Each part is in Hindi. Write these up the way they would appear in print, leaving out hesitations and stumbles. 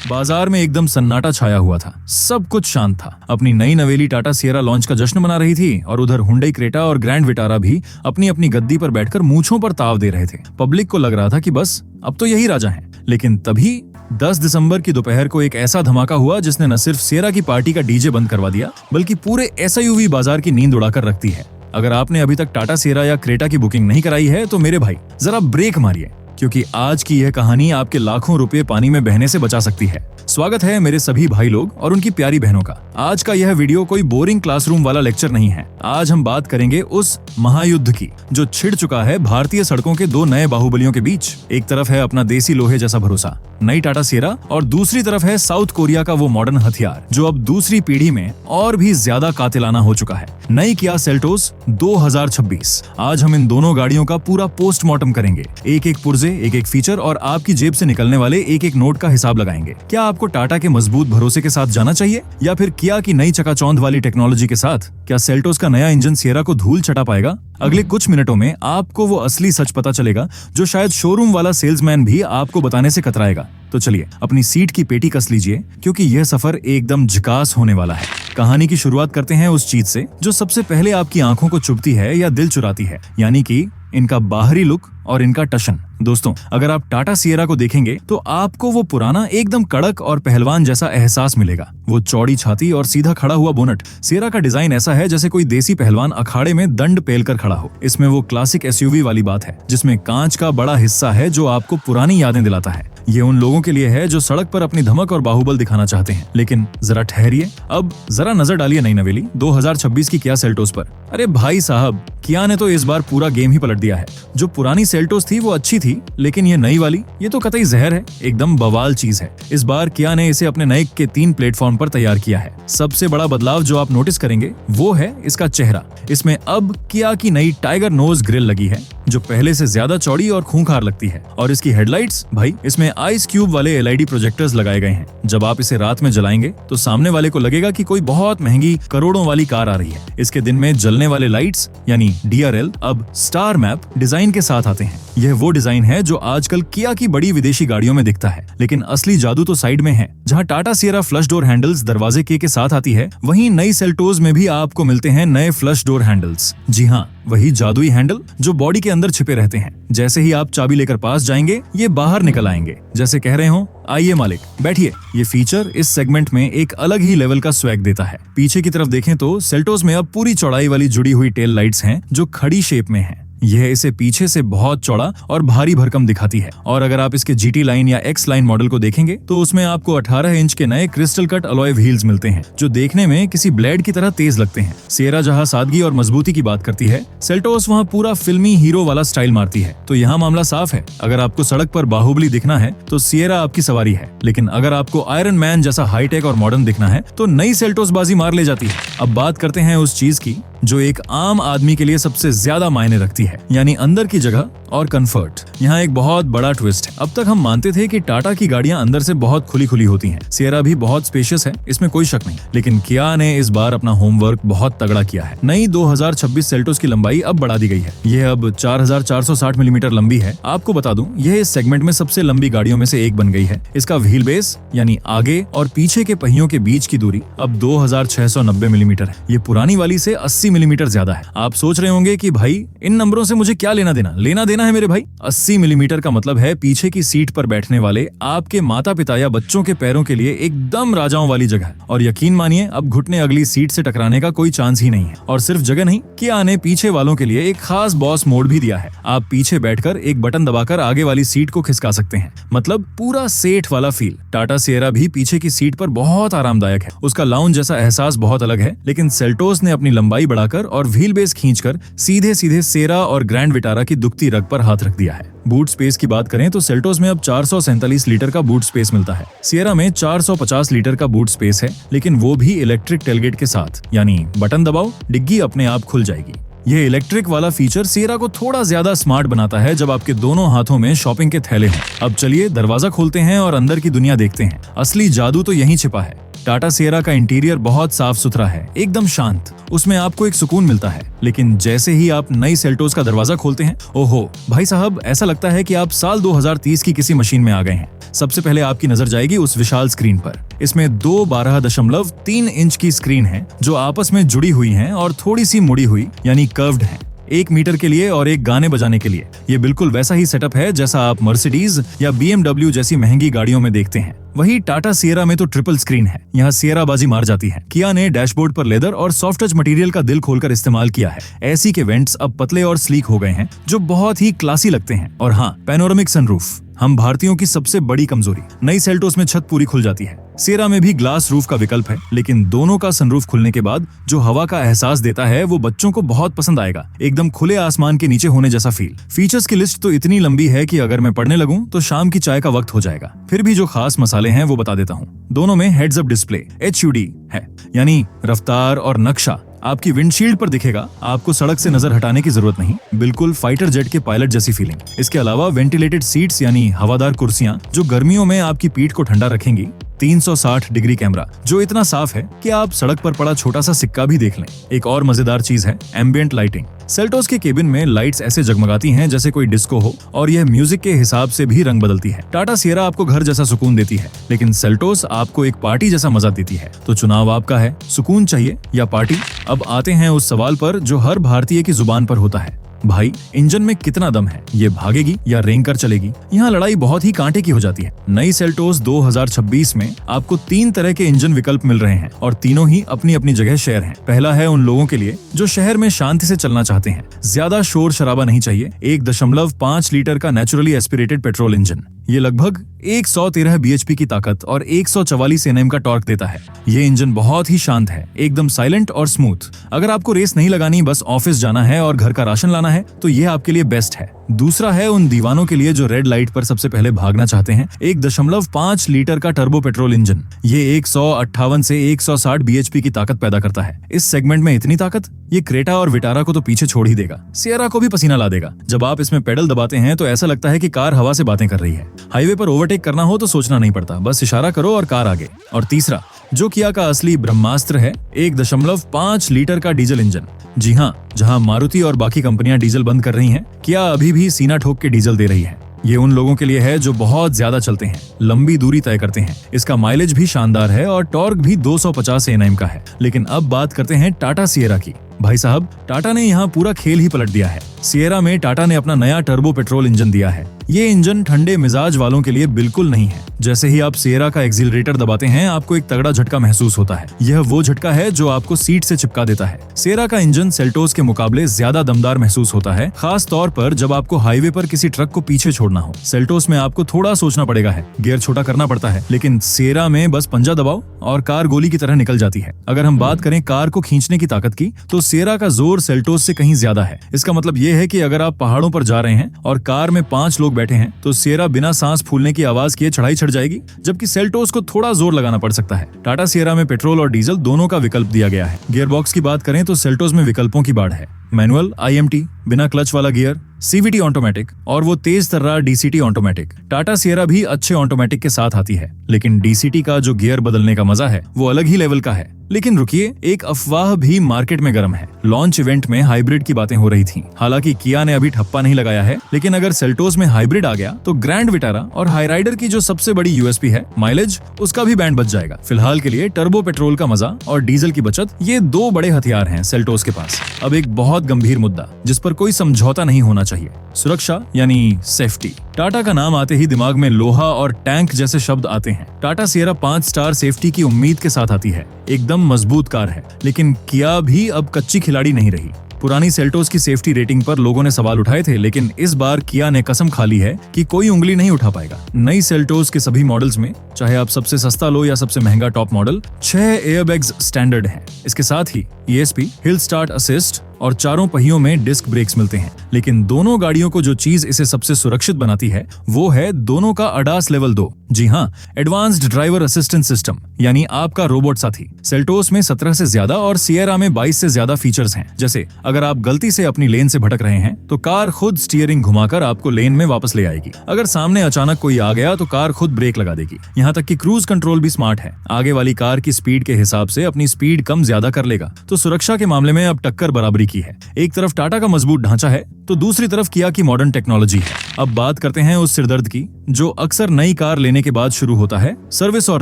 बाजार में एकदम सन्नाटा छाया हुआ था, सब कुछ शांत था। अपनी नई नवेली टाटा सिएरा लॉन्च का जश्न मना रही थी और उधर हुंडई क्रेटा और ग्रैंड विटारा भी अपनी अपनी गद्दी पर बैठकर मूंछों पर ताव दे रहे थे। पब्लिक को लग रहा था कि बस अब तो यही राजा हैं। लेकिन तभी 10 दिसंबर की दोपहर को एक ऐसा धमाका हुआ जिसने न सिर्फ सिएरा की पार्टी का डीजे बंद करवा दिया, बल्कि पूरे एसयूवी बाजार की नींद उड़ाकर रख दी है। अगर आपने अभी तक टाटा सिएरा या क्रेटा की बुकिंग नहीं कराई है तो मेरे भाई जरा ब्रेक मारिए, क्योंकि आज की यह कहानी आपके लाखों रुपए पानी में बहने से बचा सकती है। स्वागत है मेरे सभी भाई लोग और उनकी प्यारी बहनों का। आज का यह वीडियो कोई बोरिंग क्लासरूम वाला लेक्चर नहीं है। आज हम बात करेंगे उस महायुद्ध की जो छिड़ चुका है भारतीय सड़कों के दो नए बाहुबलियों के बीच। एक तरफ है अपना देसी लोहे जैसा भरोसा, नई टाटा सिएरा, और दूसरी तरफ है साउथ कोरिया का वो मॉडर्न हथियार जो अब दूसरी पीढ़ी में और भी ज्यादा कातिलाना हो चुका है, नई किया सेल्टोस 2026। आज हम इन दोनों गाड़ियों का पूरा पोस्टमार्टम करेंगे, एक एक पुर्जे, एक एक फीचर और आपकी जेब से निकलने वाले एक एक नोट का हिसाब लगाएंगे। क्या आपको टाटा के मजबूत भरोसे के साथ जाना चाहिए या फिर किया की नई चकाचौंध वाली टेक्नोलॉजी के साथ? क्या सेल्टोस का नया इंजन सिएरा को धूल चटा पाएगा? अगले कुछ मिनटों में आपको वो असली सच पता चलेगा जो शायद शोरूम वाला सेल्समैन भी आपको बताने से कतराएगा। तो चलिए अपनी सीट की पेटी कस लीजिए, क्योंकि यह सफर एकदम झकास होने वाला है। कहानी की शुरुआत करते हैं उस चीज से जो सबसे पहले आपकी आंखों को चुभती है या दिल चुराती है, यानी कि इनका बाहरी लुक और इनका टशन। दोस्तों, अगर आप टाटा सिएरा को देखेंगे तो आपको वो पुराना एकदम कड़क और पहलवान जैसा एहसास मिलेगा। वो चौड़ी छाती और सीधा खड़ा हुआ बोनट। सिएरा का डिजाइन ऐसा है जैसे कोई देसी पहलवान अखाड़े में दंड पेल कर खड़ा हो। इसमें वो क्लासिक एसयूवी वाली बात है जिसमें कांच का बड़ा हिस्सा है जो आपको पुरानी यादें दिलाता है। ये उन लोगों के लिए है जो सड़क पर अपनी धमक और बाहुबल दिखाना चाहते हैं। लेकिन जरा ठहरिए, अब जरा नजर डालिए नई नवेली 2026 की किया सेल्टोस पर। अरे भाई साहब, किया ने तो इस बार पूरा गेम ही पलट दिया है। जो पुरानी सेल्टोस थी वो अच्छी थी, लेकिन ये नई वाली, ये तो कतई जहर है, एकदम बवाल चीज है। इस बार किया ने इसे अपने नए के 3 प्लेटफॉर्म पर तैयार किया है। सबसे बड़ा बदलाव जो आप नोटिस करेंगे वो है इसका चेहरा। इसमें अब किया की नई टाइगर नोज ग्रिल लगी है जो पहले से ज्यादा चौड़ी और खूंखार लगती है। और इसकी हेडलाइट्स, भाई इसमें आइस क्यूब वाले एलईडी प्रोजेक्टर्स लगाए गए हैं। जब आप इसे रात में जलाएंगे तो सामने वाले को लगेगा कि कोई बहुत महंगी करोड़ों वाली कार आ रही है। इसके दिन में जलने वाले लाइट्स यानी डीआरएल अब स्टार मैप डिजाइन के साथ आते हैं। यह वो डिजाइन है जो आजकल किया की बड़ी विदेशी गाड़ियों में दिखता है, लेकिन असली जादू तो साइड में है। जहां Tata Sierra flush door handles दरवाजे के साथ आती है, वहीं नई सेल्टोस में भी आपको मिलते हैं नए फ्लश डोर हैंडल्स। जी हाँ, वही जादुई हैंडल जो बॉडी के अंदर छिपे रहते हैं। जैसे ही आप चाबी लेकर पास जाएंगे, ये बाहर निकल आएंगे, जैसे कह रहे हो आइए मालिक बैठिए। ये फीचर इस सेगमेंट में एक अलग ही लेवल का स्वैग देता है। पीछे की तरफ देखें तो सेल्टोस में अब पूरी चौड़ाई वाली जुड़ी हुई टेल लाइट्स हैं जो खड़ी शेप में हैं। यह इसे पीछे से बहुत चौड़ा और भारी भरकम दिखाती है। और अगर आप इसके जीटी लाइन या एक्स लाइन मॉडल को देखेंगे तो उसमें आपको 18 इंच के नए क्रिस्टल कट अलॉय व्हील्स मिलते हैं जो देखने में किसी ब्लेड की तरह तेज लगते हैं। सिएरा जहां सादगी और मजबूती की बात करती है, सेल्टोस वहां पूरा फिल्मी हीरो वाला स्टाइल मारती है। तो यहाँ मामला साफ है, अगर आपको सड़क पर बाहुबली दिखना है तो सिएरा आपकी सवारी है, लेकिन अगर आपको आयरन मैन जैसा हाईटेक और मॉडर्न दिखना है तो नई सेल्टोस बाजी मार ले जाती है। अब बात करते हैं उस चीज की जो एक आम आदमी के लिए सबसे ज्यादा मायने रखती है, यानी अंदर की जगह और कंफर्ट। यहाँ एक बहुत बड़ा ट्विस्ट है। अब तक हम मानते थे कि टाटा की गाड़ियां अंदर से बहुत खुली खुली होती हैं। सिएरा भी बहुत स्पेशियस है, इसमें कोई शक नहीं, लेकिन किया ने इस बार अपना होमवर्क बहुत तगड़ा किया है। नई 2026 सेल्टोस की लंबाई अब बढ़ा दी गई है। यह अब 4460 मिलीमीटर लंबी है। आपको बता दूं, यह इस सेगमेंट में सबसे लंबी गाड़ियों में से एक बन गई है। इसका व्हील बेस यानी आगे और पीछे के पहियों के बीच की दूरी अब 2690 मिलीमीटर है। ये पुरानी वाली से 80 मिलीमीटर ज्यादा है। आप सोच रहे होंगे कि भाई इन नंबरों से मुझे क्या लेना देना है मेरे भाई। 80 मिलीमीटर का मतलब है पीछे की सीट पर बैठने वाले आपके माता पिता या बच्चों के पैरों के लिए एकदम राजाओं वाली जगह। और यकीन मानिए, अब घुटने अगली सीट से टकराने का कोई चांस ही नहीं है। और सिर्फ जगह नहीं, किया ने पीछे वालों के लिए एक खास बॉस मोड भी दिया है। आप पीछे बैठकर एक बटन दबाकर आगे वाली सीट को खिसका सकते हैं, मतलब पूरा सेठ वाला फील। टाटा सिएरा भी पीछे की सीट पर बहुत आरामदायक है। उसका लाउंज जैसा एहसास बहुत अलग है, लेकिन सेल्टोस ने अपनी लंबाई बढ़ाकर और व्हील बेस खींचकर सीधे सीधे सिएरा और ग्रैंड विटारा की दुखती रग पर हाथ रख दिया है। बूट स्पेस की बात करें तो सेल्टोस में अब 447 लीटर का बूट स्पेस मिलता है। सिएरा में 450 लीटर का बूट स्पेस है, लेकिन वो भी इलेक्ट्रिक टेलगेट के साथ, यानी बटन दबाओ, डिग्गी अपने आप खुल जाएगी। यह इलेक्ट्रिक वाला फीचर सिएरा को थोड़ा ज्यादा स्मार्ट बनाता है जब आपके दोनों हाथों में शॉपिंग के थैले हों। अब चलिए दरवाजा खोलते हैं और अंदर की दुनिया देखते हैं। असली जादू तो यहीं छिपा है। टाटा सियरा का इंटीरियर बहुत साफ सुथरा है, एकदम शांत। उसमें आपको एक सुकून मिलता है। लेकिन जैसे ही आप नई सेल्टोस का दरवाजा खोलते हैं, ओहो भाई साहब, ऐसा लगता है कि आप साल 2030 की किसी मशीन में आ गए हैं। सबसे पहले आपकी नजर जाएगी उस विशाल स्क्रीन पर। इसमें 12.3 इंच की स्क्रीन है जो आपस में जुड़ी हुई हैं और थोड़ी सी मुड़ी हुई यानी कर्व्ड है। 1 मीटर के लिए और एक गाने बजाने के लिए। ये बिल्कुल वैसा ही सेटअप है जैसा आप मर्सिडीज या BMW जैसी महंगी गाड़ियों में देखते हैं। वही टाटा सियरा में तो ट्रिपल स्क्रीन है। यहाँ सियरा बाजी मार जाती है। किया ने डैशबोर्ड पर लेदर और सॉफ्ट टच मटेरियल का दिल खोलकर इस्तेमाल किया है। एसी के वेंट्स अब पतले और स्लीक हो गए हैं जो बहुत ही क्लासी लगते हैं। और हाँ, पैनोरामिक सनरूफ, हम भारतीयों की सबसे बड़ी कमजोरी। नई सेल्टोस में छत पूरी खुल जाती है। सियरा में भी ग्लास रूफ का विकल्प है, लेकिन दोनों का सनरूफ खुलने के बाद जो हवा का एहसास देता है वो बच्चों को बहुत पसंद आएगा। एकदम खुले आसमान के नीचे होने जैसा फील। फीचर्स की लिस्ट तो इतनी लंबी है कि अगर मैं पढ़ने लगूं तो शाम की चाय का वक्त हो जाएगा। फिर भी जो खास मसाले हैं वो बता देता हूँ। दोनों में हेड्स अप डिस्प्ले HUD है, यानी रफ्तार और नक्शा आपकी विंडशील्ड पर दिखेगा। आपको सड़क से नजर हटाने की जरूरत नहीं। बिल्कुल फाइटर जेट के पायलट जैसी फीलिंग। इसके अलावा वेंटिलेटेड सीट्स यानी हवादार कुर्सियां जो गर्मियों में आपकी पीठ को ठंडा रखेंगी। 360 डिग्री कैमरा जो इतना साफ है कि आप सड़क पर पड़ा छोटा सा सिक्का भी देख लें। एक और मजेदार चीज है एम्बिएंट लाइटिंग। सेल्टोस के केबिन में लाइट्स ऐसे जगमगाती हैं जैसे कोई डिस्को हो, और यह म्यूजिक के हिसाब से भी रंग बदलती है। टाटा सियरा आपको घर जैसा सुकून देती है, लेकिन सेल्टोस आपको एक पार्टी जैसा मजा देती है। तो चुनाव आपका है, सुकून चाहिए या पार्टी। अब आते हैं उस सवाल पर जो हर भारतीय की जुबान पर होता है, भाई इंजन में कितना दम है, ये भागेगी या रेंग कर चलेगी। यहाँ लड़ाई बहुत ही कांटे की हो जाती है। नई सेल्टोस 2026 में आपको 3 तरह के इंजन विकल्प मिल रहे हैं और तीनों ही अपनी अपनी जगह शेयर हैं। पहला है उन लोगों के लिए जो शहर में शांति से चलना चाहते हैं, ज्यादा शोर शराबा नहीं चाहिए। 1.5 लीटर का नेचुरली एस्पिरेटेड पेट्रोल इंजन, ये लगभग 113 bhp की ताकत और 144 Nm का टॉर्क देता है। ये इंजन बहुत ही शांत है, एकदम साइलेंट और स्मूथ। अगर आपको रेस नहीं लगानी, बस ऑफिस जाना है और घर का राशन लाना है, तो ये आपके लिए बेस्ट है। दूसरा है उन दीवानों के लिए जो रेड लाइट पर सबसे पहले भागना चाहते हैं। 1.5 लीटर का टर्बो पेट्रोल इंजन, ये 158 से 160 bhp की ताकत पैदा करता है। इस सेगमेंट में इतनी ताकत ये क्रेटा और विटारा को तो पीछे छोड़ ही देगा, सियरा को भी पसीना ला देगा। जब आप इसमें पेडल दबाते हैं तो ऐसा लगता है कि कार हवा से बातें कर रही है। हाईवे पर ओवरटेक करना हो तो सोचना नहीं पड़ता, बस इशारा करो और कार आगे। और तीसरा जो किया का असली ब्रह्मास्त्र है, 1.5 लीटर का डीजल इंजन। जी हाँ, जहाँ मारुति और बाकी कंपनियां डीजल बंद कर रही हैं, किया अभी भी सीना ठोक के डीजल दे रही है। ये उन लोगों के लिए है जो बहुत ज्यादा चलते हैं, लंबी दूरी तय करते हैं। इसका माइलेज भी शानदार है और टॉर्क भी 250 Nm का है। लेकिन अब बात करते हैं टाटा सियरा की। भाई साहब, टाटा ने यहाँ पूरा खेल ही पलट दिया है। सियरा में टाटा ने अपना नया टर्बो पेट्रोल इंजन दिया है। ये इंजन ठंडे मिजाज वालों के लिए बिल्कुल नहीं है। जैसे ही आप सियरा का एक्सीलरेटर दबाते हैं, आपको एक तगड़ा झटका महसूस होता है। यह वो झटका है जो आपको सीट से चिपका देता है। सियरा का इंजन सेल्टोस के मुकाबले ज्यादा दमदार महसूस होता है, खास तौर पर जब आपको हाईवे पर किसी ट्रक को पीछे छोड़ना हो। सेल्टोस में आपको थोड़ा सोचना पड़ेगा है, गियर छोटा करना पड़ता है, लेकिन सियरा में बस पंजा दबाओ और कार गोली की तरह निकल जाती है। अगर हम बात करें कार को खींचने की ताकत की, तो सियरा का जोर सेल्टोस से कहीं ज्यादा है। इसका मतलब ये है कि अगर आप पहाड़ों पर जा रहे हैं और कार में 5 लोग बैठे हैं, तो सियरा बिना सांस फूलने की आवाज किए चढ़ाई चढ़ जाएगी, जबकि सेल्टोस को थोड़ा जोर लगाना पड़ सकता है। टाटा सियरा में पेट्रोल और डीजल दोनों का विकल्प दिया गया है। गियर बॉक्स की बात करें तो सेल्टोस में विकल्पों की बाढ़ है। मैनुअल, IMT, बिना क्लच वाला गियर, CVT ऑटोमेटिक और वो तेज तर्रार DCT ऑटोमेटिक। टाटा सियरा भी अच्छे ऑटोमेटिक के साथ आती है, लेकिन DCT का जो गियर बदलने का मजा है वो अलग ही लेवल का है। लेकिन रुकिए, एक अफवाह भी मार्केट में गर्म है। लॉन्च इवेंट में हाइब्रिड की बातें हो रही थी। हालांकि किया ने अभी ठप्पा नहीं लगाया है, लेकिन अगर सेल्टोस में हाइब्रिड आ गया तो ग्रैंड विटारा और हाईराइडर की जो सबसे बड़ी USP है माइलेज, उसका भी बैंड बच जाएगा। फिलहाल के लिए टर्बो पेट्रोल का मजा और डीजल की बचत, ये 2 बड़े हथियार हैं सेल्टोस के पास। अब एक बहुत गंभीर मुद्दा जिस पर कोई समझौता नहीं होना चाहिए, सुरक्षा यानी सेफ्टी। टाटा का नाम आते ही दिमाग में लोहा और टैंक जैसे शब्द आते हैं। टाटा सियरा 5 स्टार सेफ्टी की उम्मीद के साथ आती है। एकदम मजबूत कार है, लेकिन किया भी अब कच्ची खिलाड़ी नहीं रही। पुरानी सेल्टोस की सेफ्टी रेटिंग पर लोगों ने सवाल उठाए थे, लेकिन इस बार किया ने कसम खा ली है कि कोई उंगली नहीं उठा पाएगा। नई सेल्टोस के सभी मॉडल्स में, चाहे आप सबसे सस्ता लो या सबसे महंगा टॉप मॉडल, 6 एयरबैग्स स्टैंडर्ड हैं। इसके साथ ही ESP, हिल स्टार्ट असिस्ट और चारों पहियों में डिस्क ब्रेक्स मिलते हैं। लेकिन दोनों गाड़ियों को जो चीज इसे सबसे सुरक्षित बनाती है वो है दोनों का ADAS लेवल 2। जी हाँ, एडवांस्ड ड्राइवर असिस्टेंट सिस्टम, यानी आपका रोबोट साथी। सेल्टोस में 17 से ज्यादा और सिएरा में 22 से ज्यादा फीचर्स हैं। जैसे अगर आप गलती से अपनी लेन से भटक रहे हैं तो कार खुद स्टीयरिंग घुमाकर आपको लेन में वापस ले आएगी। अगर सामने अचानक कोई आ गया तो कार खुद ब्रेक लगा देगी। यहाँ तक कि क्रूज कंट्रोल भी स्मार्ट है, आगे वाली कार की स्पीड के हिसाब से अपनी स्पीड कम ज्यादा कर लेगा। तो सुरक्षा के मामले में अब टक्कर बराबरी की है। एक तरफ टाटा का मजबूत ढांचा है तो दूसरी तरफ किया की मॉडर्न टेक्नोलॉजी है। अब बात करते हैं उस सिरदर्द की जो अक्सर नई कार लेने के बाद शुरू होता है, सर्विस और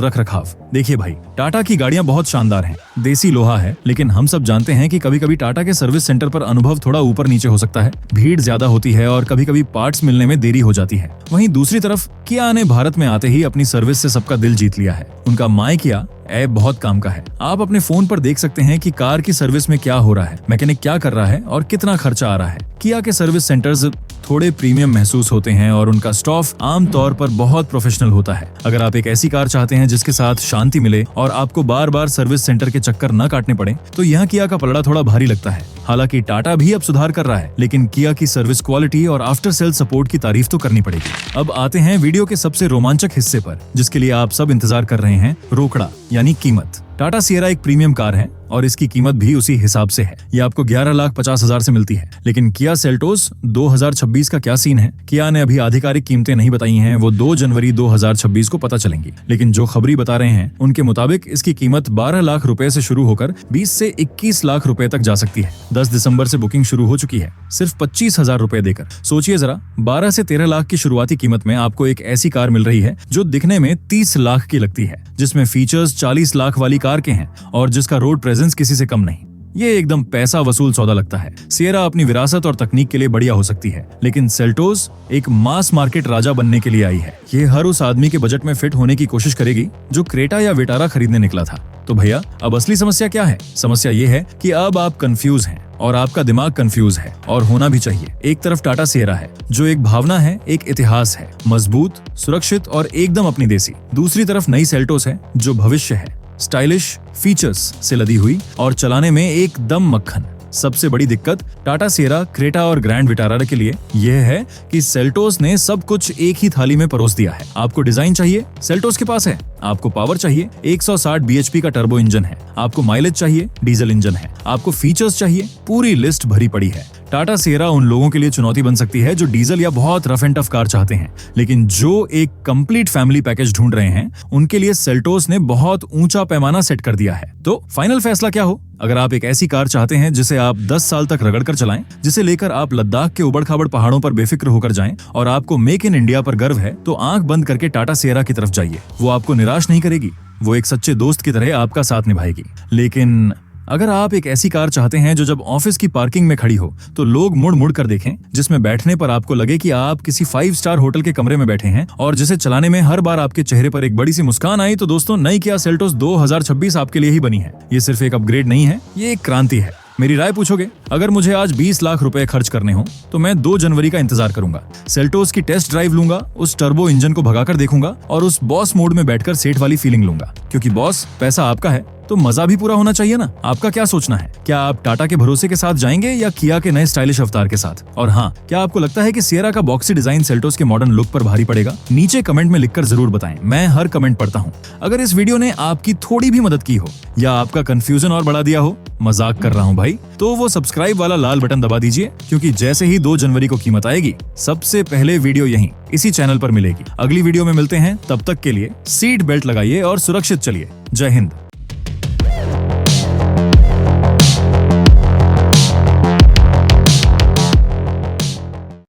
रखरखाव। देखिए भाई, टाटा की गाड़ियां बहुत शानदार हैं, देसी लोहा है, लेकिन हम सब जानते हैं कि कभी कभी टाटा के सर्विस सेंटर पर अनुभव थोड़ा ऊपर नीचे हो सकता है। भीड़ ज्यादा होती है और कभी कभी पार्ट्स मिलने में देरी हो जाती है। वहीं दूसरी तरफ किया ने भारत में आते ही अपनी सर्विस से सबका दिल जीत लिया है। उनका माय किया ऐप बहुत काम का है। आप अपने फोन पर देख सकते हैं कि कार की सर्विस में क्या हो रहा है, मैकेनिक क्या कर रहा है और कितना खर्चा आ रहा है। किया के सर्विस सेंटर्स थोड़े प्रीमियम महसूस होते हैं और उनका स्टाफ आमतौर पर बहुत प्रोफेशनल होता है। अगर आप एक ऐसी कार चाहते हैं जिसके साथ शांति मिले और आपको बार बार सर्विस सेंटर के चक्कर न काटने पड़े तो यहाँ किया का पलड़ा थोड़ा भारी लगता है। हालांकि टाटा भी अब सुधार कर रहा है, लेकिन किया की सर्विस क्वालिटी और आफ्टर सेल सपोर्ट की तारीफ तो करनी पड़ेगी। अब आते हैं वीडियो के सबसे रोमांचक हिस्से पर, जिसके लिए आप सब इंतजार कर रहे हैं, रोकड़ा यानी कीमत। टाटा सिएरा एक प्रीमियम कार है और इसकी कीमत भी उसी हिसाब से है। ये आपको 11,50,000 से मिलती है। लेकिन किया सेल्टोस 2026 का क्या सीन है? किया ने अभी आधिकारिक कीमतें नहीं बताई हैं, वो 2 जनवरी 2026 को पता चलेंगी। लेकिन जो खबरी बता रहे हैं उनके मुताबिक इसकी कीमत 12 लाख रुपए से शुरू होकर 20 से 21 लाख रुपए तक जा सकती है। 10 दिसंबर से बुकिंग शुरू हो चुकी है, सिर्फ 25,000 रुपए देकर। सोचिए जरा, 12 से 13 लाख की शुरुआती कीमत में आपको एक ऐसी कार मिल रही है जो दिखने में 30 लाख की लगती है, जिसमें फीचर्स 40 लाख वाली कार के हैं और जिसका रोड प्रेजेंस किसी से कम नहीं। ये एकदम पैसा वसूल सौदा लगता है। सिएरा अपनी विरासत और तकनीक के लिए बढ़िया हो सकती है, लेकिन सेल्टोस एक मास मार्केट राजा बनने के लिए आई है। ये हर उस आदमी के बजट में फिट होने की कोशिश करेगी जो क्रेटा या विटारा खरीदने निकला था। तो भैया, अब असली समस्या क्या है? समस्या ये है कि अब आप कंफ्यूज हैं और आपका दिमाग कंफ्यूज है, और होना भी चाहिए। एक तरफ टाटा सिएरा है जो एक भावना है, एक इतिहास है, मजबूत, सुरक्षित और एकदम अपनी देसी। दूसरी तरफ नई सेल्टोस है जो भविष्य है, स्टाइलिश, फीचर्स से लदी हुई और चलाने में एकदम मक्खन। सबसे बड़ी दिक्कत टाटा सिएरा, क्रेटा और ग्रैंड विटारा के लिए यह है कि सेल्टोस ने सब कुछ एक ही थाली में परोस दिया है। आपको डिजाइन चाहिए, सेल्टोस के पास है। आपको पावर चाहिए, 160 bhp का टर्बो इंजन है। आपको माइलेज चाहिए, डीजल इंजन है। आपको फीचर्स चाहिए, पूरी लिस्ट भरी पड़ी है। टाटा सिएरा उन लोगों के लिए चुनौती बन सकती है जो डीजल या बहुत रफ एंड टफ कार चाहते हैं, लेकिन जो एक कंप्लीट फैमिली पैकेज ढूंढ रहे हैं उनके लिए सेल्टोस ने बहुत ऊंचा पैमाना सेट कर दिया है। तो फाइनल फैसला क्या हो? अगर आप एक ऐसी कार चाहते हैं जिसे आप 10 साल तक रगड़ कर चलाएं, जिसे लेकर आप लद्दाख के उबड़-खाबड़ पहाड़ों पर बेफिक्र होकर जाएं और आपको मेक इन इंडिया पर गर्व है, तो आंख बंद करके टाटा सिएरा की तरफ जाइए। वो आपको निराश नहीं करेगी, वो एक सच्चे दोस्त की तरह आपका साथ निभाएगी। लेकिन अगर आप एक ऐसी कार चाहते हैं जो जब ऑफिस की पार्किंग में खड़ी हो तो लोग मुड़ मुड़ कर देखें, जिसमें बैठने पर आपको लगे कि आप किसी 5 स्टार होटल के कमरे में बैठे हैं और जिसे चलाने में हर बार आपके चेहरे पर एक बड़ी सी मुस्कान आई, तो दोस्तों नई किया सेल्टोस 2026 आपके लिए ही बनी है। ये सिर्फ एक अपग्रेड नहीं है, ये एक क्रांति है। मेरी राय पूछोगे, अगर मुझे आज 20 लाख रुपए खर्च करने हो तो मैं 2 जनवरी का इंतजार करूंगा। सेल्टोस की टेस्ट ड्राइव लूंगा, उस टर्बो इंजन को भगाकर देखूंगा और उस बॉस मोड में बैठकर सेठ वाली फीलिंग लूंगा। क्योंकि बॉस, पैसा आपका है तो मजा भी पूरा होना चाहिए ना। आपका क्या सोचना है? क्या आप टाटा के भरोसे के साथ जाएंगे या किया के नए स्टाइलिश अवतार के साथ? और हाँ, क्या आपको लगता है कि सिएरा का बॉक्सी डिजाइन सेल्टोस के मॉडर्न लुक पर भारी पड़ेगा? नीचे कमेंट में लिखकर जरूर बताएं, मैं हर कमेंट पढ़ता हूँ। अगर इस वीडियो ने आपकी थोड़ी भी मदद की हो या आपका कंफ्यूजन और बढ़ा दिया हो, मजाक कर रहा हूँ भाई, तो वो सब्सक्राइब वाला लाल बटन दबा दीजिए, क्योंकि जैसे ही 2 जनवरी को कीमत आएगी, सबसे पहले वीडियो यहीं इसी चैनल पर मिलेगी। अगली वीडियो में मिलते हैं, तब तक के लिए सीट बेल्ट लगाइए और सुरक्षित चलिए। जय हिंद।